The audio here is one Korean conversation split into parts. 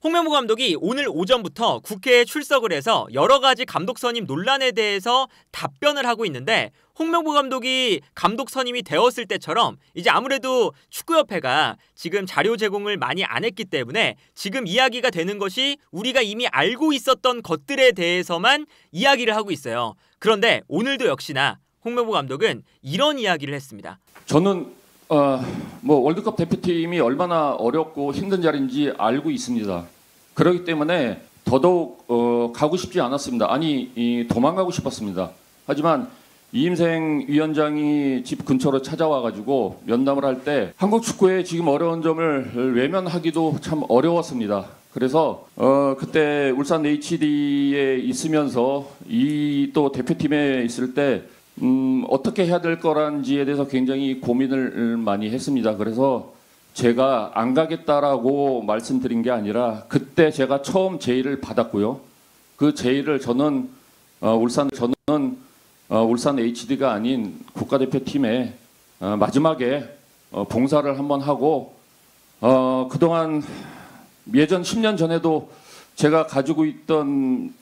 홍명보 감독이 오늘 오전부터 국회에 출석을 해서 여러 가지 감독 선임 논란에 대해서 답변을 하고 있는데, 홍명보 감독이 감독 선임이 되었을 때처럼 이제 아무래도 축구협회가 지금 자료 제공을 많이 안 했기 때문에 지금 이야기가 되는 것이 우리가 이미 알고 있었던 것들에 대해서만 이야기를 하고 있어요. 그런데 오늘도 역시나 홍명보 감독은 이런 이야기를 했습니다. 저는 월드컵 대표팀이 얼마나 어렵고 힘든 자리인지 알고 있습니다. 그렇기 때문에 더더욱 가고 싶지 않았습니다. 아니, 도망가고 싶었습니다. 하지만 이임생 위원장이 집 근처로 찾아와가지고 면담을 할 때 한국 축구의 지금 어려운 점을 외면하기도 참 어려웠습니다. 그래서 그때 울산 HD에 있으면서 이 또 대표팀에 있을 때 어떻게 해야 될 거란지에 대해서 굉장히 고민을 많이 했습니다. 그래서 제가 안 가겠다라고 말씀드린 게 아니라 그때 제가 처음 제의를 받았고요. 그 제의를 저는 울산 HD가 아닌 국가대표팀에 마지막에 봉사를 한번 하고 그동안 예전 10년 전에도 제가 가지고 있던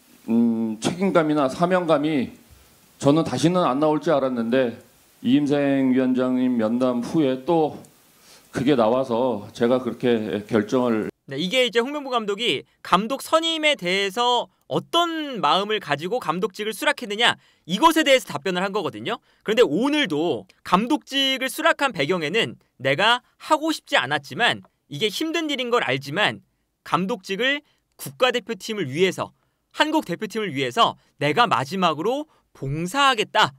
책임감이나 사명감이 저는 다시는 안 나올 줄 알았는데 이임생 위원장님 면담 후에 또 그게 나와서 제가 그렇게 결정을. 네, 이게 이제 홍명보 감독이 감독 선임에 대해서 어떤 마음을 가지고 감독직을 수락했느냐, 이것에 대해서 답변을 한 거거든요. 그런데 오늘도 감독직을 수락한 배경에는 내가 하고 싶지 않았지만 이게 힘든 일인 걸 알지만 감독직을 국가대표팀을 위해서, 한국 대표팀을 위해서 내가 마지막으로 봉사하겠다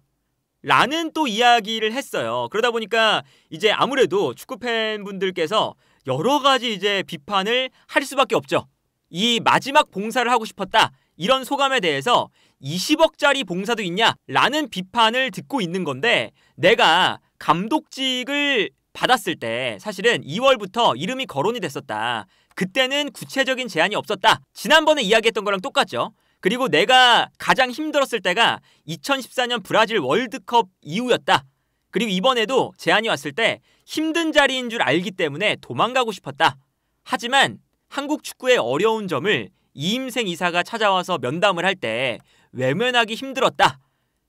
라는 또 이야기를 했어요. 그러다 보니까 이제 아무래도 축구 팬분들께서 여러 가지 이제 비판을 할 수밖에 없죠. 이 마지막 봉사를 하고 싶었다, 이런 소감에 대해서 20억짜리 봉사도 있냐 라는 비판을 듣고 있는 건데, 내가 감독직을 받았을 때 사실은 2월부터 이름이 거론이 됐었다. 그때는 구체적인 제안이 없었다. 지난번에 이야기했던 거랑 똑같죠. 그리고 내가 가장 힘들었을 때가 2014년 브라질 월드컵 이후였다. 그리고 이번에도 제안이 왔을 때 힘든 자리인 줄 알기 때문에 도망가고 싶었다. 하지만 한국 축구의 어려운 점을 이임생 이사가 찾아와서 면담을 할 때 외면하기 힘들었다.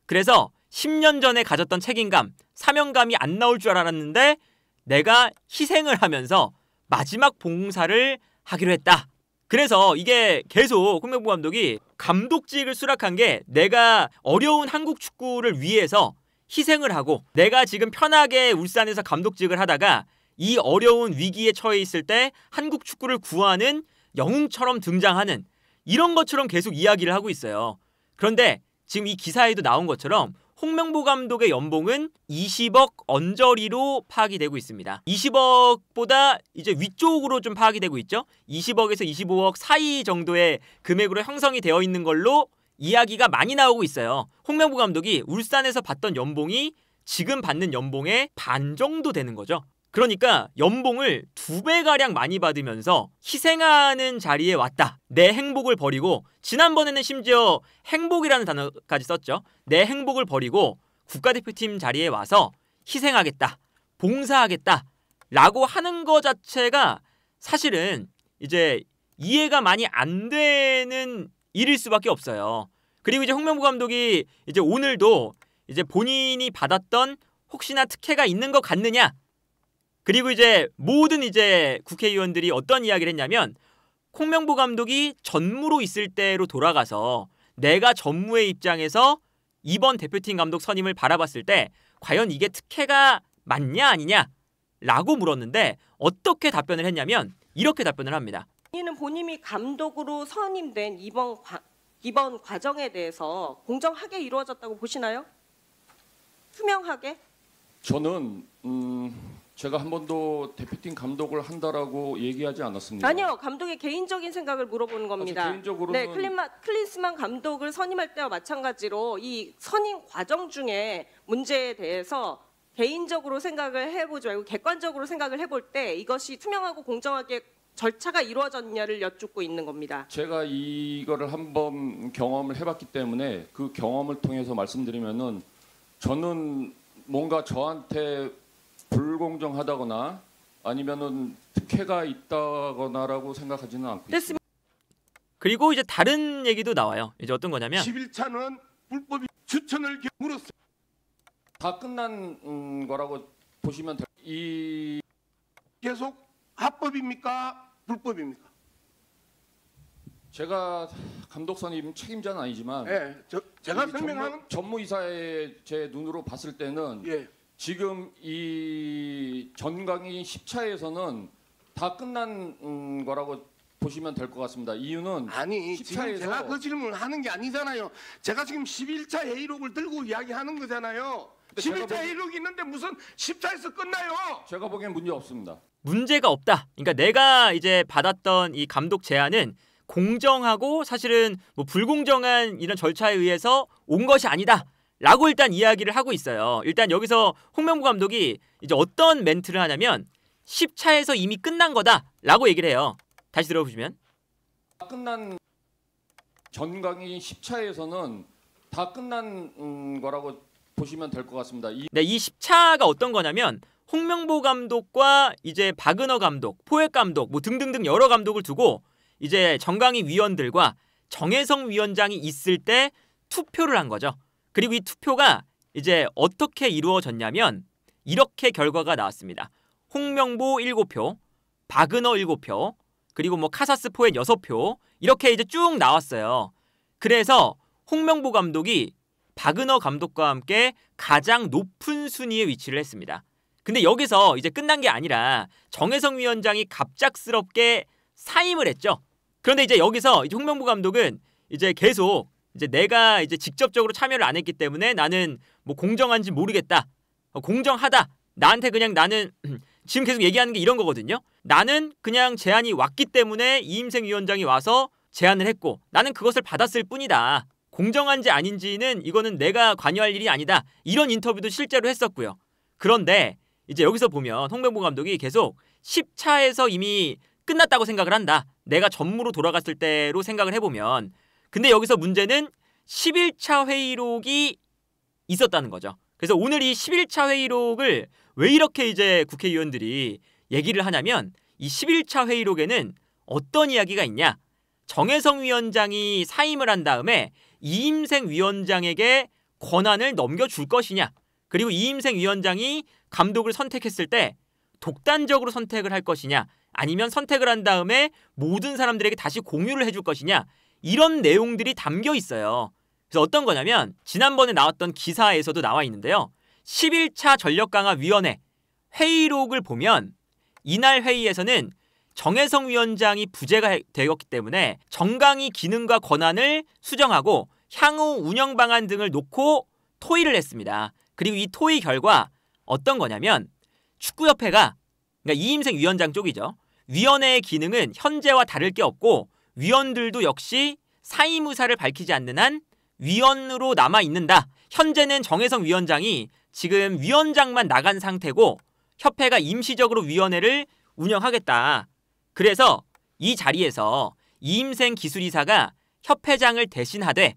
그래서 10년 전에 가졌던 책임감, 사명감이 안 나올 줄 알았는데 내가 희생을 하면서 마지막 봉사를 하기로 했다. 그래서 이게 계속 홍명보 감독이 감독직을 수락한 게 내가 어려운 한국 축구를 위해서 희생을 하고, 내가 지금 편하게 울산에서 감독직을 하다가 이 어려운 위기에 처해 있을 때 한국 축구를 구하는 영웅처럼 등장하는, 이런 것처럼 계속 이야기를 하고 있어요. 그런데 지금 이 기사에도 나온 것처럼 홍명보 감독의 연봉은 20억 언저리로 파악이 되고 있습니다. 20억보다 이제 위쪽으로 좀 파악이 되고 있죠. 20억에서 25억 사이 정도의 금액으로 형성이 되어 있는 걸로 이야기가 많이 나오고 있어요. 홍명보 감독이 울산에서 받던 연봉이 지금 받는 연봉의 반 정도 되는 거죠. 그러니까 연봉을 2배가량 많이 받으면서 희생하는 자리에 왔다. 내 행복을 버리고, 지난번에는 심지어 행복이라는 단어까지 썼죠. 내 행복을 버리고 국가대표팀 자리에 와서 희생하겠다, 봉사하겠다 라고 하는 거 자체가 사실은 이제 이해가 많이 안 되는 일일 수밖에 없어요. 그리고 이제 홍명보 감독이 이제 오늘도 이제 본인이 받았던 혹시나 특혜가 있는 것 같느냐, 그리고 이제 모든 이제 국회의원들이 어떤 이야기를 했냐면, 홍명보 감독이 전무로 있을 때로 돌아가서 내가 전무의 입장에서 이번 대표팀 감독 선임을 바라봤을 때 과연 이게 특혜가 맞냐 아니냐 라고 물었는데, 어떻게 답변을 했냐면 이렇게 답변을 합니다. 본인이 감독으로 선임된 이번 과정에 대해서 공정하게 이루어졌다고 보시나요? 투명하게? 저는 제가 한 번도 대표팀 감독을 한다라고 얘기하지 않았습니다. 아니요, 감독의 개인적인 생각을 물어보는 겁니다. 개인적으로는... 네, 클린스만 감독을 선임할 때와 마찬가지로 이 선임 과정 중에 문제에 대해서 개인적으로 생각을 해보지 말고 객관적으로 생각을 해볼 때 이것이 투명하고 공정하게 절차가 이루어졌냐를 여쭙고 있는 겁니다. 제가 이거를 한번 경험을 해봤기 때문에 그 경험을 통해서 말씀드리면은, 저는 뭔가 저한테 불공정하다거나 아니면은 특혜가 있다거나라고 생각하지는 않고 있습니다. 그리고 이제 다른 얘기도 나와요. 이제 어떤 거냐면 11차는 불법이 추천을 물었어요. 다 끝난 거라고 보시면 이 계속 합법입니까? 불법입니까? 제가 감독 선임 책임자는 아니지만 예, 제가 이 설명하는 전무이사의 제 눈으로 봤을 때는 예, 지금 이 전강의 10차에서는 다 끝난 거라고 보시면 될 것 같습니다. 이유는 아니 지금 10차에서 제가 그 질문을 하는 게 아니잖아요. 제가 지금 11차 회의록을 들고 이야기하는 거잖아요. 근데 제가 11차 회의록이 있는데 무슨 10차에서 끝나요? 제가 보기엔 문제 없습니다. 문제가 없다. 그러니까 내가 이제 받았던 이 감독 제안은 공정하고 사실은 뭐 불공정한 이런 절차에 의해서 온 것이 아니다. 라고 일단 이야기를 하고 있어요. 일단 여기서 홍명보 감독이 이제 어떤 멘트를 하냐면 10차에서 이미 끝난 거다. 라고 얘기를 해요. 다시 들어보시면 다 끝난 전강의 10차에서는 다 끝난 거라고 보시면 될 것 같습니다. 이 10차가 어떤 거냐면 홍명보 감독과 이제 박은호 감독, 포획 감독 뭐 등등등 여러 감독을 두고 이제 정강희 위원들과 정혜성 위원장이 있을 때 투표를 한 거죠. 그리고 이 투표가 이제 어떻게 이루어졌냐면 이렇게 결과가 나왔습니다. 홍명보 7표, 박은호 7표, 그리고 뭐 카사스 포획 6표 이렇게 이제 쭉 나왔어요. 그래서 홍명보 감독이 박은호 감독과 함께 가장 높은 순위에 위치를 했습니다. 근데 여기서 이제 끝난 게 아니라 정혜성 위원장이 갑작스럽게 사임을 했죠. 그런데 이제 여기서 이제 홍명보 감독은 이제 계속 이제 내가 이제 직접적으로 참여를 안 했기 때문에 나는 뭐 공정한지 모르겠다. 공정하다. 나한테 그냥 나는 지금 계속 얘기하는 게 이런 거거든요. 나는 그냥 제안이 왔기 때문에 이임생 위원장이 와서 제안을 했고 나는 그것을 받았을 뿐이다. 공정한지 아닌지는 이거는 내가 관여할 일이 아니다. 이런 인터뷰도 실제로 했었고요. 그런데 이제 여기서 보면 홍명보 감독이 계속 10차에서 이미 끝났다고 생각을 한다. 내가 전무로 돌아갔을 때로 생각을 해보면. 근데 여기서 문제는 11차 회의록이 있었다는 거죠. 그래서 오늘 이 11차 회의록을 왜 이렇게 이제 국회의원들이 얘기를 하냐면 이 11차 회의록에는 어떤 이야기가 있냐. 정혜성 위원장이 사임을 한 다음에 이임생 위원장에게 권한을 넘겨줄 것이냐. 그리고 이임생 위원장이 감독을 선택했을 때 독단적으로 선택을 할 것이냐. 아니면 선택을 한 다음에 모든 사람들에게 다시 공유를 해줄 것이냐. 이런 내용들이 담겨 있어요. 그래서 어떤 거냐면 지난번에 나왔던 기사에서도 나와 있는데요. 11차 전력강화위원회 회의록을 보면 이날 회의에서는 정혜성 위원장이 부재가 되었기 때문에 정강희 기능과 권한을 수정하고 향후 운영 방안 등을 놓고 토의를 했습니다. 그리고 이 토의 결과 어떤 거냐면 축구협회가 그러니까 이임생 위원장 쪽이죠. 위원회의 기능은 현재와 다를 게 없고 위원들도 역시 사임 의사를 밝히지 않는 한 위원으로 남아 있는다. 현재는 정혜성 위원장이 지금 위원장만 나간 상태고 협회가 임시적으로 위원회를 운영하겠다. 그래서 이 자리에서 이임생 기술이사가 협회장을 대신하되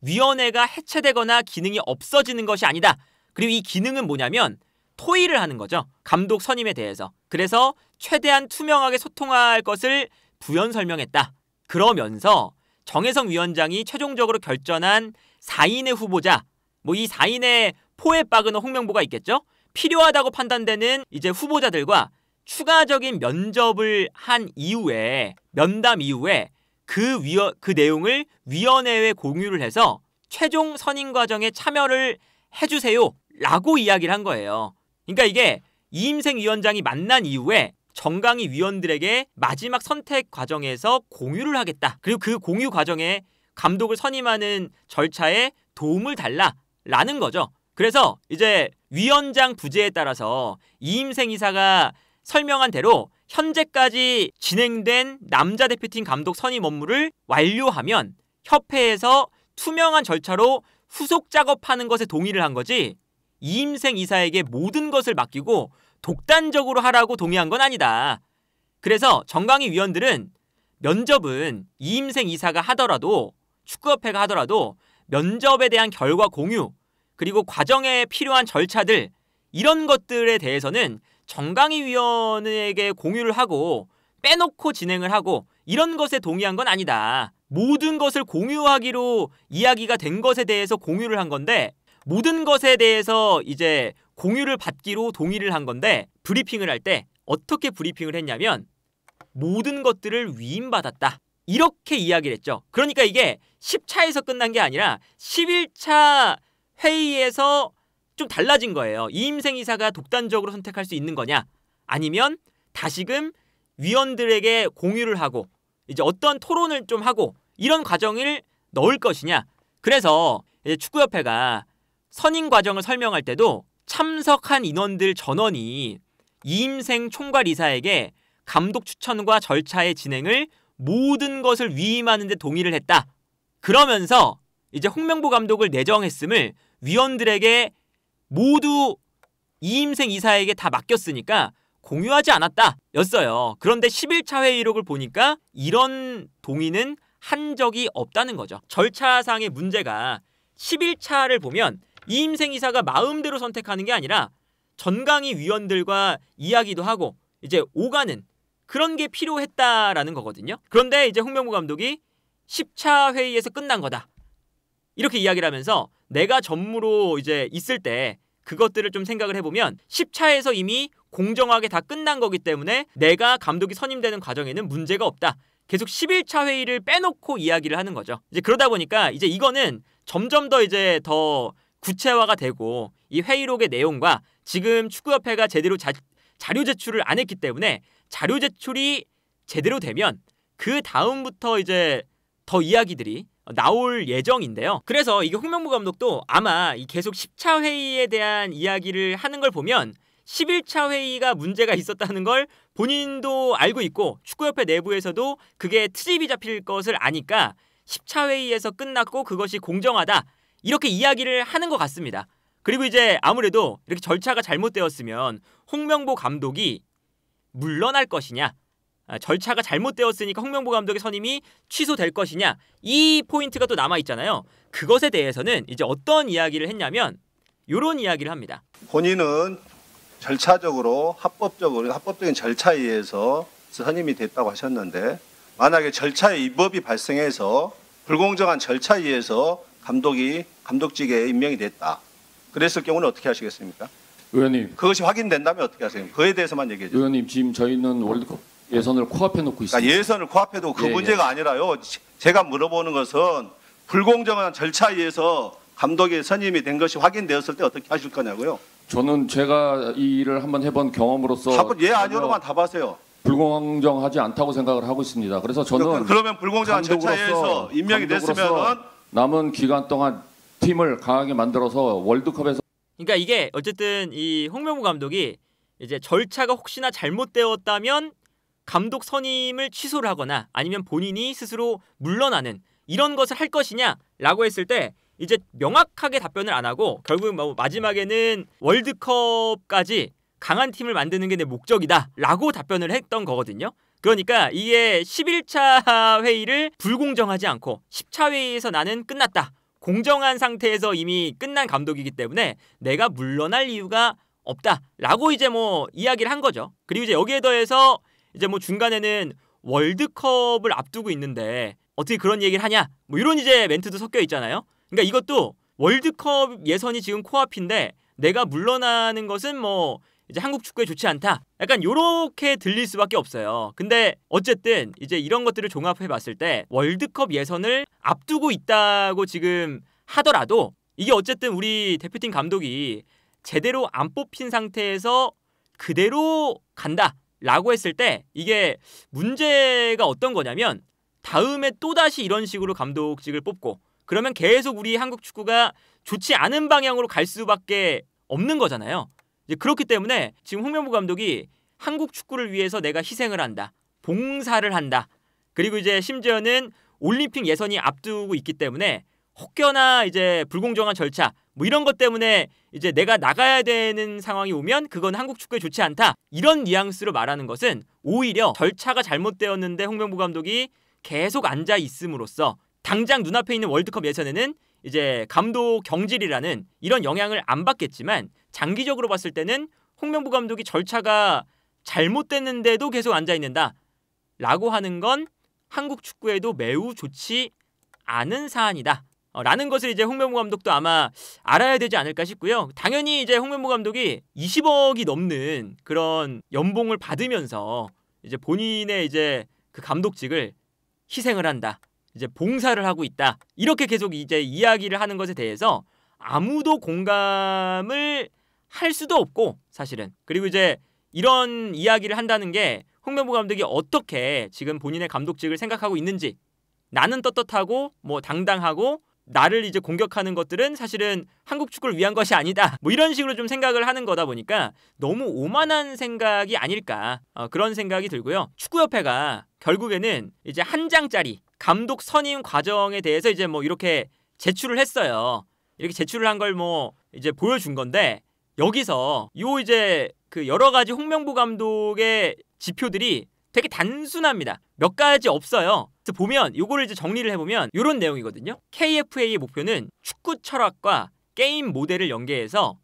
위원회가 해체되거나 기능이 없어지는 것이 아니다. 그리고 이 기능은 뭐냐면 토의를 하는 거죠. 감독 선임에 대해서. 그래서 최대한 투명하게 소통할 것을 부연 설명했다. 그러면서 정혜성 위원장이 최종적으로 결정한 4인의 후보자, 뭐 이 4인의 포획 박은호 홍명보가 있겠죠. 필요하다고 판단되는 이제 후보자들과 추가적인 면접을 한 이후에 면담 이후에 그 내용을 위원회에 공유를 해서 최종 선임 과정에 참여를 해주세요라고 이야기를 한 거예요. 그러니까 이게 이임생 위원장이 만난 이후에 정강희 위원들에게 마지막 선택 과정에서 공유를 하겠다. 그리고 그 공유 과정에 감독을 선임하는 절차에 도움을 달라라는 거죠. 그래서 이제 위원장 부재에 따라서 이임생 이사가 설명한 대로 현재까지 진행된 남자 대표팀 감독 선임 업무를 완료하면 협회에서 투명한 절차로 후속 작업하는 것에 동의를 한 거지 이임생 이사에게 모든 것을 맡기고 독단적으로 하라고 동의한 건 아니다. 그래서 정강희 위원들은 면접은 이임생 이사가 하더라도 축구협회가 하더라도 면접에 대한 결과 공유 그리고 과정에 필요한 절차들 이런 것들에 대해서는 정강희 위원에게 공유를 하고 빼놓고 진행을 하고 이런 것에 동의한 건 아니다. 모든 것을 공유하기로 이야기가 된 것에 대해서 공유를 한 건데 모든 것에 대해서 이제 공유를 받기로 동의를 한 건데 브리핑을 할 때 어떻게 브리핑을 했냐면 모든 것들을 위임받았다. 이렇게 이야기를 했죠. 그러니까 이게 10차에서 끝난 게 아니라 11차 회의에서 좀 달라진 거예요. 이임생 이사가 독단적으로 선택할 수 있는 거냐 아니면 다시금 위원들에게 공유를 하고 이제 어떤 토론을 좀 하고 이런 과정을 넣을 것이냐. 그래서 이제 축구협회가 선임 과정을 설명할 때도 참석한 인원들 전원이 이임생 총괄이사에게 감독 추천과 절차의 진행을 모든 것을 위임하는 데 동의를 했다. 그러면서 이제 홍명보 감독을 내정했음을 위원들에게 모두 이임생 이사에게 다 맡겼으니까 공유하지 않았다 였어요. 그런데 11차 회의록을 보니까 이런 동의는 한 적이 없다는 거죠. 절차상의 문제가 11차를 보면 이임생 이사가 마음대로 선택하는 게 아니라 전강위 위원들과 이야기도 하고 이제 오가는 그런 게 필요했다라는 거거든요. 그런데 이제 홍명보 감독이 10차 회의에서 끝난 거다. 이렇게 이야기를 하면서 내가 전무로 이제 있을 때 그것들을 좀 생각을 해보면 10차에서 이미 공정하게 다 끝난 거기 때문에 내가 감독이 선임되는 과정에는 문제가 없다. 계속 11차 회의를 빼놓고 이야기를 하는 거죠. 이제 그러다 보니까 이제 이거는 점점 더 이제 더 구체화가 되고 이 회의록의 내용과 지금 축구협회가 제대로 자료 제출을 안 했기 때문에 자료 제출이 제대로 되면 그 다음부터 이제 더 이야기들이 나올 예정인데요. 그래서 이게 홍명보 감독도 아마 계속 10차 회의에 대한 이야기를 하는 걸 보면 11차 회의가 문제가 있었다는 걸 본인도 알고 있고 축구협회 내부에서도 그게 트집이 잡힐 것을 아니까 10차 회의에서 끝났고 그것이 공정하다 이렇게 이야기를 하는 것 같습니다. 그리고 이제 아무래도 이렇게 절차가 잘못되었으면 홍명보 감독이 물러날 것이냐, 절차가 잘못되었으니까 홍명보 감독의 선임이 취소될 것이냐, 이 포인트가 또 남아있잖아요. 그것에 대해서는 이제 어떤 이야기를 했냐면 이런 이야기를 합니다. 본인은 절차적으로 합법적인 절차에 의해서 선임이 됐다고 하셨는데 만약에 절차에 위법이 발생해서 불공정한 절차에 의해서 감독직에 임명이 됐다. 그랬을 경우는 어떻게 하시겠습니까? 의원님. 그것이 확인된다면 어떻게 하세요? 그에 대해서만 얘기해 주세요. 의원님 지금 저희는 월드컵 예선을 코앞에 놓고 있습니다. 그러니까 예선을 코앞에 두고 그 문제가 아니라요. 제가 물어보는 것은 불공정한 절차에 의해서 감독이 선임이 된 것이 확인되었을 때 어떻게 하실 거냐고요. 저는 제가 이 일을 한번 해본 경험으로서 자꾸 예 아니오로만 답하세요. 불공정하지 않다고 생각을 하고 있습니다. 그래서 저는 그러면 불공정한 절차에 의해서 임명이 됐으면은 남은 기간 동안 팀을 강하게 만들어서 월드컵에서 그러니까 이게 어쨌든 이 홍명보 감독이 이제 절차가 혹시나 잘못되었다면 감독 선임을 취소를 하거나 아니면 본인이 스스로 물러나는 이런 것을 할 것이냐라고 했을 때 이제 명확하게 답변을 안 하고 결국 뭐 마지막에는 월드컵까지 강한 팀을 만드는 게 내 목적이다라고 답변을 했던 거거든요. 그러니까 이게 11차 회의를 불공정하지 않고 10차 회의에서 나는 끝났다. 공정한 상태에서 이미 끝난 감독이기 때문에 내가 물러날 이유가 없다라고 이제 뭐 이야기를 한 거죠. 그리고 이제 여기에 더해서 이제 뭐 중간에는 월드컵을 앞두고 있는데 어떻게 그런 얘기를 하냐? 뭐 이런 이제 멘트도 섞여 있잖아요. 그러니까 이것도 월드컵 예선이 지금 코앞인데 내가 물러나는 것은 뭐 이제 한국 축구에 좋지 않다. 약간 요렇게 들릴 수밖에 없어요. 근데 어쨌든 이제 이런 것들을 종합해 봤을 때 월드컵 예선을 앞두고 있다고 지금 하더라도 이게 어쨌든 우리 대표팀 감독이 제대로 안 뽑힌 상태에서 그대로 간다라고 했을 때 이게 문제가 어떤 거냐면 다음에 또다시 이런 식으로 감독직을 뽑고 그러면 계속 우리 한국 축구가 좋지 않은 방향으로 갈 수밖에 없는 거잖아요. 이제 그렇기 때문에 지금 홍명보 감독이 한국 축구를 위해서 내가 희생을 한다. 봉사를 한다. 그리고 이제 심지어는 올림픽 예선이 앞두고 있기 때문에 혹여나 이제 불공정한 절차 뭐 이런 것 때문에 이제 내가 나가야 되는 상황이 오면 그건 한국 축구에 좋지 않다. 이런 뉘앙스로 말하는 것은 오히려 절차가 잘못되었는데 홍명보 감독이 계속 앉아 있음으로써 당장 눈앞에 있는 월드컵 예선에는 이제 감독 경질이라는 이런 영향을 안 받겠지만 장기적으로 봤을 때는 홍명보 감독이 절차가 잘못됐는데도 계속 앉아 있는다. 라고 하는 건 한국 축구에도 매우 좋지 않은 사안이다. 라는 것을 이제 홍명보 감독도 아마 알아야 되지 않을까 싶고요. 당연히 이제 홍명보 감독이 20억이 넘는 그런 연봉을 받으면서 이제 본인의 이제 그 감독직을 희생을 한다. 이제 봉사를 하고 있다. 이렇게 계속 이제 이야기를 하는 것에 대해서 아무도 공감을 할 수도 없고 사실은. 그리고 이제 이런 이야기를 한다는 게 홍명보 감독이 어떻게 지금 본인의 감독직을 생각하고 있는지, 나는 떳떳하고 뭐 당당하고 나를 이제 공격하는 것들은 사실은 한국 축구를 위한 것이 아니다. 뭐 이런 식으로 좀 생각을 하는 거다 보니까 너무 오만한 생각이 아닐까 그런 생각이 들고요. 축구협회가 결국에는 이제 한 장짜리 감독 선임 과정에 대해서 이제 뭐 이렇게 제출을 했어요. 이렇게 제출을 한 걸 뭐 이제 보여준 건데 여기서 요 이제 그 여러 가지 홍명보 감독의 지표들이 되게 단순합니다. 몇 가지 없어요. 그래서 보면 요거를 이제 정리를 해보면 이런 내용이거든요. KFA의 목표는 축구 철학과 게임 모델을 연계해서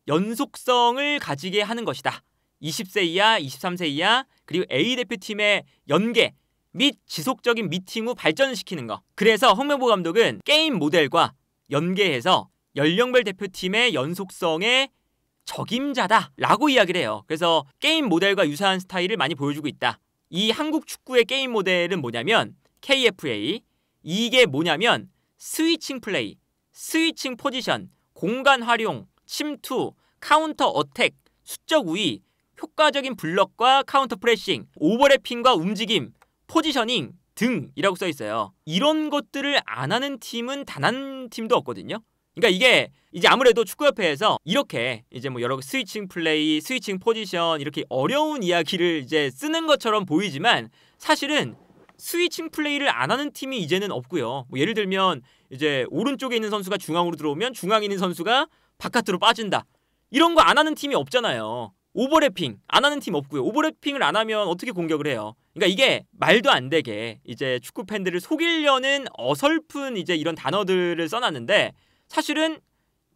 연속성을 가지게 하는 것이다. 20세 이하, 23세 이하, 그리고 A 대표팀의 연계 및 지속적인 미팅 후 발전시키는 거. 그래서 홍명보 감독은 게임 모델과 연계해서 연령별 대표팀의 연속성의 적임자다 라고 이야기를 해요. 그래서 게임 모델과 유사한 스타일을 많이 보여주고 있다. 이 한국 축구의 게임 모델은 뭐냐면 KFA, 이게 뭐냐면 스위칭 플레이, 스위칭 포지션, 공간 활용, 침투, 카운터 어택, 수적 우위, 효과적인 블럭과 카운터 프레싱, 오버래핑과 움직임, 포지셔닝 등이라고 써 있어요. 이런 것들을 안 하는 팀은 단 한 팀도 없거든요. 그러니까 이게 이제 아무래도 축구협회에서 이렇게 이제 뭐 여러 스위칭 플레이, 스위칭 포지션 이렇게 어려운 이야기를 이제 쓰는 것처럼 보이지만 사실은 스위칭 플레이를 안 하는 팀이 이제는 없고요. 뭐 예를 들면 이제 오른쪽에 있는 선수가 중앙으로 들어오면 중앙에 있는 선수가 바깥으로 빠진다. 이런 거 안 하는 팀이 없잖아요. 오버래핑 안 하는 팀 없고요. 오버래핑을 안 하면 어떻게 공격을 해요? 그러니까 이게 말도 안 되게 이제 축구 팬들을 속이려는 어설픈 이제 이런 단어들을 써놨는데 사실은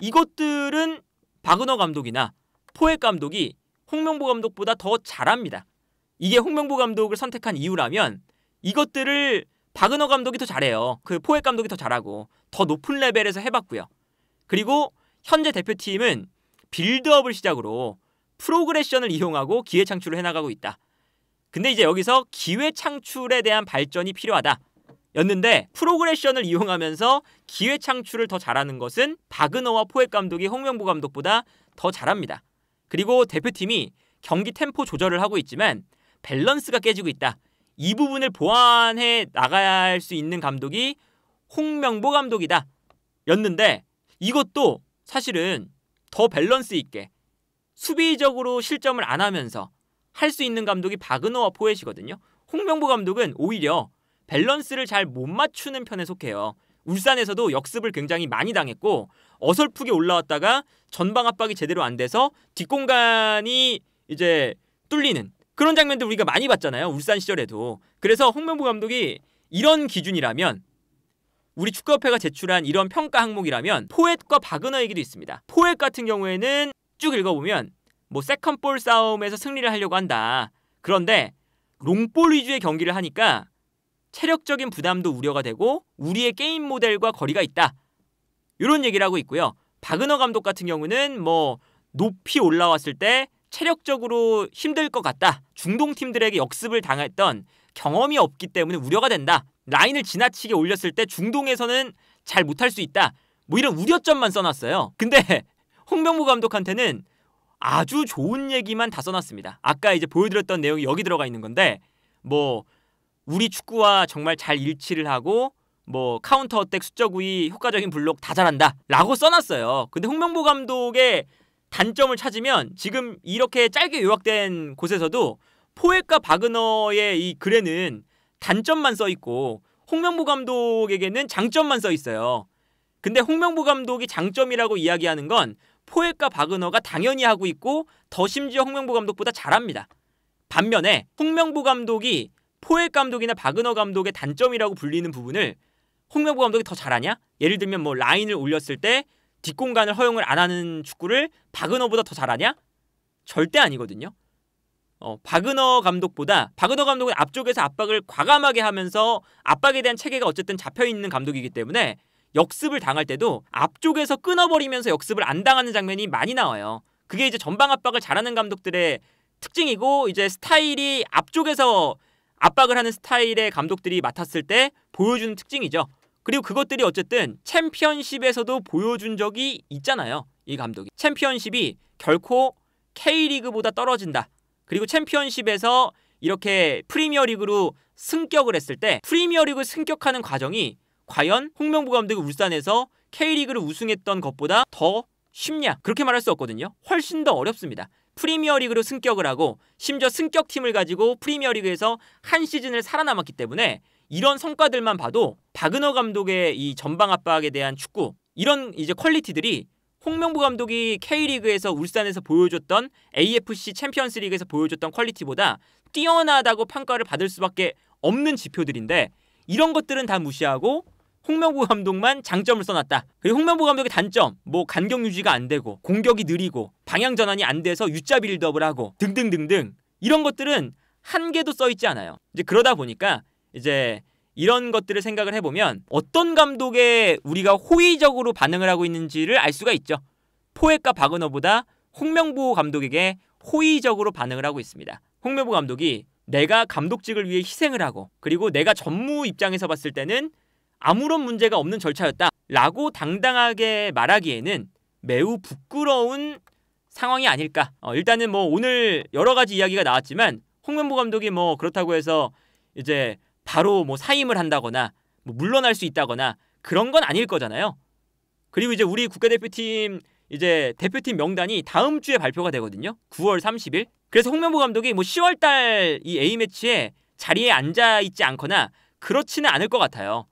이것들은 박은호 감독이나 포획 감독이 홍명보 감독보다 더 잘합니다. 이게 홍명보 감독을 선택한 이유라면 이것들을 박은호 감독이 더 잘해요. 그 포획 감독이 더 잘하고 더 높은 레벨에서 해봤고요. 그리고 현재 대표팀은 빌드업을 시작으로 프로그레션을 이용하고 기회 창출을 해나가고 있다. 근데 이제 여기서 기회 창출에 대한 발전이 필요하다. 였는데 프로그레션을 이용하면서 기회 창출을 더 잘하는 것은 박은호와 포획 감독이 홍명보 감독보다 더 잘합니다. 그리고 대표팀이 경기 템포 조절을 하고 있지만 밸런스가 깨지고 있다. 이 부분을 보완해 나갈 수 있는 감독이 홍명보 감독이다. 였는데 이것도 사실은 더 밸런스 있게 수비적으로 실점을 안 하면서 할 수 있는 감독이 박은호와 포획이거든요. 홍명보 감독은 오히려 밸런스를 잘 못 맞추는 편에 속해요. 울산에서도 역습을 굉장히 많이 당했고 어설프게 올라왔다가 전방 압박이 제대로 안 돼서 뒷공간이 이제 뚫리는 그런 장면들 우리가 많이 봤잖아요. 울산 시절에도. 그래서 홍명보 감독이 이런 기준이라면 우리 축구협회가 제출한 이런 평가 항목이라면 포획과 박은호 얘기도 있습니다. 포획 같은 경우에는 쭉 읽어보면 뭐 세컨볼 싸움에서 승리를 하려고 한다. 그런데 롱볼 위주의 경기를 하니까 체력적인 부담도 우려가 되고 우리의 게임 모델과 거리가 있다. 이런 얘기를 하고 있고요. 박은호 감독 같은 경우는 뭐 높이 올라왔을 때 체력적으로 힘들 것 같다. 중동 팀들에게 역습을 당했던 경험이 없기 때문에 우려가 된다. 라인을 지나치게 올렸을 때 중동에서는 잘 못할 수 있다. 뭐 이런 우려점만 써놨어요. 근데 홍명보 감독한테는 아주 좋은 얘기만 다 써놨습니다. 아까 이제 보여드렸던 내용이 여기 들어가 있는 건데 뭐 우리 축구와 정말 잘 일치를 하고 뭐 카운터 어택, 수적 우위, 효과적인 블록 다 잘한다 라고 써놨어요. 근데 홍명보 감독의 단점을 찾으면 지금 이렇게 짧게 요약된 곳에서도 포획과 박은호의 이 글에는 단점만 써있고 홍명보 감독에게는 장점만 써있어요. 근데 홍명보 감독이 장점이라고 이야기하는 건 포획과 박은호가 당연히 하고 있고 더 심지어 홍명보 감독보다 잘합니다. 반면에 홍명보 감독이 포획 감독이나 박은호 감독의 단점이라고 불리는 부분을 홍명보 감독이 더 잘하냐? 예를 들면 뭐 라인을 올렸을 때 뒷공간을 허용을 안 하는 축구를 박은호보다 더 잘하냐? 절대 아니거든요. 바그너 감독은 앞쪽에서 압박을 과감하게 하면서 압박에 대한 체계가 어쨌든 잡혀있는 감독이기 때문에 역습을 당할 때도 앞쪽에서 끊어버리면서 역습을 안 당하는 장면이 많이 나와요. 그게 이제 전방 압박을 잘하는 감독들의 특징이고 이제 스타일이 앞쪽에서 압박을 하는 스타일의 감독들이 맡았을 때 보여주는 특징이죠. 그리고 그것들이 어쨌든 챔피언십에서도 보여준 적이 있잖아요. 이 감독이. 챔피언십이 결코 K리그보다 떨어진다. 그리고 챔피언십에서 이렇게 프리미어리그로 승격을 했을 때 프리미어리그 승격하는 과정이 과연 홍명보 감독이 울산에서 K리그를 우승했던 것보다 더 쉽냐? 그렇게 말할 수 없거든요. 훨씬 더 어렵습니다. 프리미어리그로 승격을 하고 심지어 승격팀을 가지고 프리미어리그에서 한 시즌을 살아남았기 때문에 이런 성과들만 봐도 바그너 감독의 이 전방 압박에 대한 축구 이런 이제 퀄리티들이 홍명보 감독이 K리그에서 울산에서 보여줬던 AFC 챔피언스리그에서 보여줬던 퀄리티보다 뛰어나다고 평가를 받을 수밖에 없는 지표들인데 이런 것들은 다 무시하고 홍명보 감독만 장점을 써놨다. 그리고 홍명보 감독의 단점, 간격 유지가 안 되고 공격이 느리고 방향 전환이 안 돼서 U자 빌드업을 하고 등등등등 이런 것들은 한 개도 써있지 않아요. 이제 그러다 보니까 이제 이런 것들을 생각을 해보면 어떤 감독에 우리가 호의적으로 반응을 하고 있는지를 알 수가 있죠. 포획과 바그너보다 홍명보 감독에게 호의적으로 반응을 하고 있습니다. 홍명보 감독이 내가 감독직을 위해 희생을 하고 그리고 내가 전무 입장에서 봤을 때는 아무런 문제가 없는 절차였다 라고 당당하게 말하기에는 매우 부끄러운 상황이 아닐까. 일단은 오늘 여러 가지 이야기가 나왔지만 홍명보 감독이 그렇다고 해서 이제 바로 사임을 한다거나 물러날 수 있다거나 그런 건 아닐 거잖아요. 그리고 이제 우리 국가대표팀 이제 대표팀 명단이 다음 주에 발표가 되거든요. 9월 30일. 그래서 홍명보 감독이 10월 달 이 A매치에 자리에 앉아 있지 않거나 그렇지는 않을 것 같아요.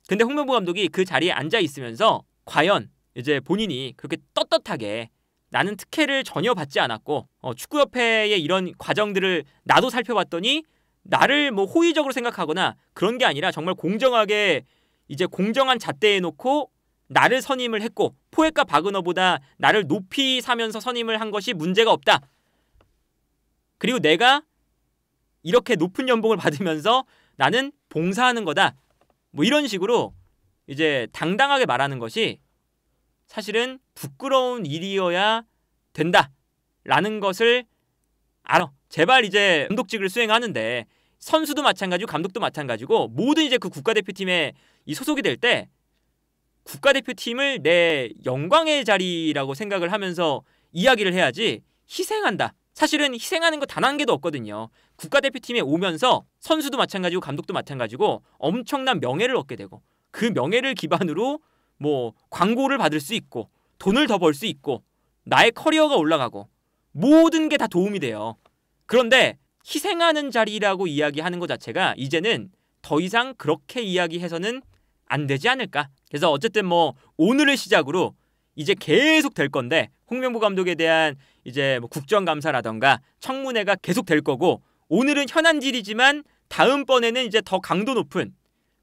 근데 홍명보 감독이 그 자리에 앉아 있으면서 과연 이제 본인이 그렇게 떳떳하게 나는 특혜를 전혀 받지 않았고 축구협회의 이런 과정들을 나도 살펴봤더니 나를 호의적으로 생각하거나 그런 게 아니라 정말 공정하게 이제 공정한 잣대에 놓고 나를 선임을 했고 포획과 바그너보다 나를 높이 사면서 선임을 한 것이 문제가 없다. 그리고 내가 이렇게 높은 연봉을 받으면서 나는 봉사하는 거다. 이런 식으로 이제 당당하게 말하는 것이 사실은 부끄러운 일이어야 된다라는 것을 알아. 제발 이제 감독직을 수행하는데 선수도 마찬가지고 감독도 마찬가지고 모든 이제 그 국가대표팀에 이 소속이 될 때 국가대표팀을 내 영광의 자리라고 생각을 하면서 이야기를 해야지 희생한다. 사실은 희생하는 거 단 한 개도 없거든요. 국가대표팀에 오면서 선수도 마찬가지고 감독도 마찬가지고 엄청난 명예를 얻게 되고 그 명예를 기반으로 광고를 받을 수 있고 돈을 더 벌 수 있고 나의 커리어가 올라가고 모든 게 다 도움이 돼요. 그런데 희생하는 자리라고 이야기하는 것 자체가 이제는 더 이상 그렇게 이야기해서는 안 되지 않을까. 그래서 어쨌든 오늘을 시작으로 이제 계속 될 건데 홍명보 감독에 대한 이제 국정감사라던가 청문회가 계속 될 거고 오늘은 현안질이지만 다음번에는 이제 더 강도 높은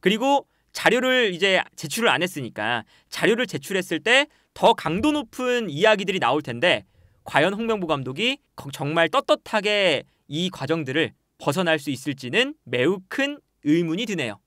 그리고 자료를 이제 제출을 안 했으니까 자료를 제출했을 때 더 강도 높은 이야기들이 나올 텐데 과연 홍명보 감독이 정말 떳떳하게 이 과정들을 벗어날 수 있을지는 매우 큰 의문이 드네요.